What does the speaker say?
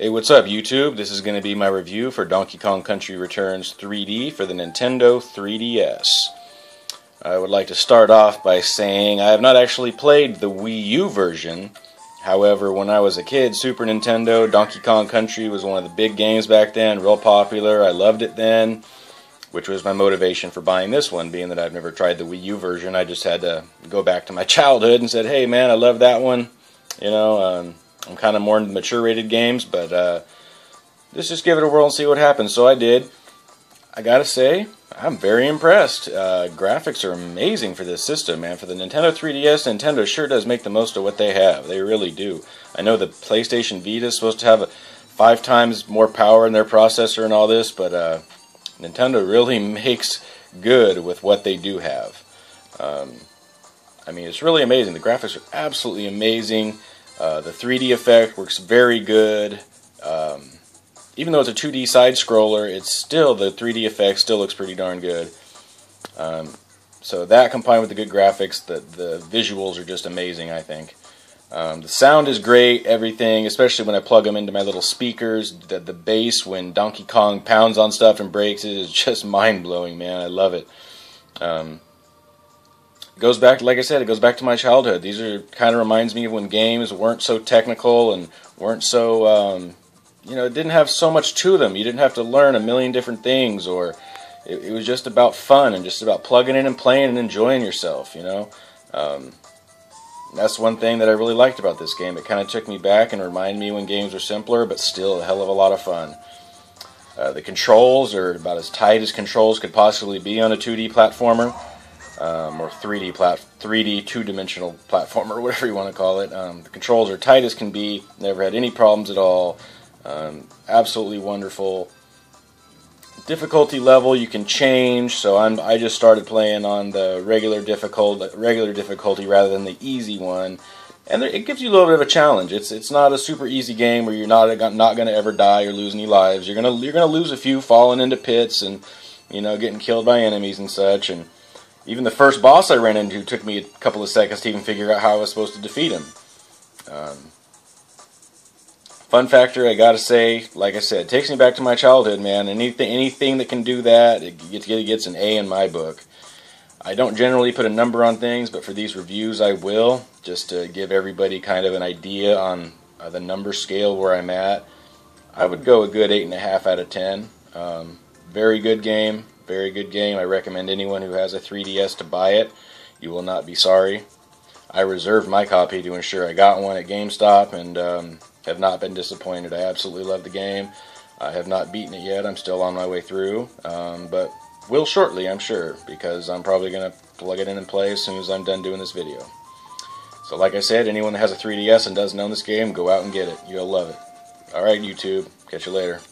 Hey, what's up, YouTube? This is going to be my review for Donkey Kong Country Returns 3D for the Nintendo 3DS. I would like to start off by saying I have not actually played the Wii U version. However, when I was a kid, Super Nintendo, Donkey Kong Country was one of the big games back then, real popular. I loved it then, which was my motivation for buying this one, being that I've never tried the Wii U version. I just had to go back to my childhood and said, hey man, I love that one. You know, I'm kind of more into mature rated games, but let's just give it a whirl and see what happens. So I did. I gotta say, I'm very impressed. Graphics are amazing for this system, man. For the Nintendo 3DS, Nintendo sure does make the most of what they have. They really do. I know the PlayStation Vita is supposed to have 5 times more power in their processor and all this, but Nintendo really makes good with what they do have. I mean, it's really amazing. The graphics are absolutely amazing. The 3D effect works very good. Even though it's a 2D side-scroller, it's still, the 3D effect still looks pretty darn good. So that combined with the good graphics, the visuals are just amazing, I think. The sound is great, everything, especially when I plug them into my little speakers. The bass when Donkey Kong pounds on stuff and breaks it is just mind-blowing, man. I love it. Goes back, like I said, it goes back to my childhood. These are kind of reminds me of when games weren't so technical and weren't so, you know, it didn't have so much to them. You didn't have to learn a million different things, or it was just about fun and just about plugging in and playing and enjoying yourself, you know. That's one thing that I really liked about this game. It kind of took me back and reminded me when games were simpler, but still a hell of a lot of fun. The controls are about as tight as controls could possibly be on a 2D platformer. Or 3D two-dimensional platformer, or whatever you want to call it. The controls are tight as can be. Never had any problems at all. Absolutely wonderful. Difficulty level you can change. So I just started playing on the regular difficulty rather than the easy one, and it gives you a little bit of a challenge. It's not a super easy game where you're not going to ever die or lose any lives. You're gonna lose a few, falling into pits and getting killed by enemies and such. And even the first boss I ran into took me a couple of seconds to even figure out how I was supposed to defeat him. Fun factor, I gotta say, like I said, takes me back to my childhood, man. Anything that can do that, it gets an A in my book. I don't generally put a number on things, but for these reviews I will, just to give everybody kind of an idea on the number scale where I'm at. I would go a good 8.5 out of 10. Very good game. Very good game. I recommend anyone who has a 3DS to buy it. You will not be sorry. I reserved my copy to ensure I got one at GameStop, and have not been disappointed. I absolutely love the game. I have not beaten it yet. I'm still on my way through, but will shortly, I'm sure, because I'm probably going to plug it in and play as soon as I'm done doing this video. So like I said, anyone that has a 3DS and doesn't own this game, go out and get it. You'll love it. Alright, YouTube. Catch you later.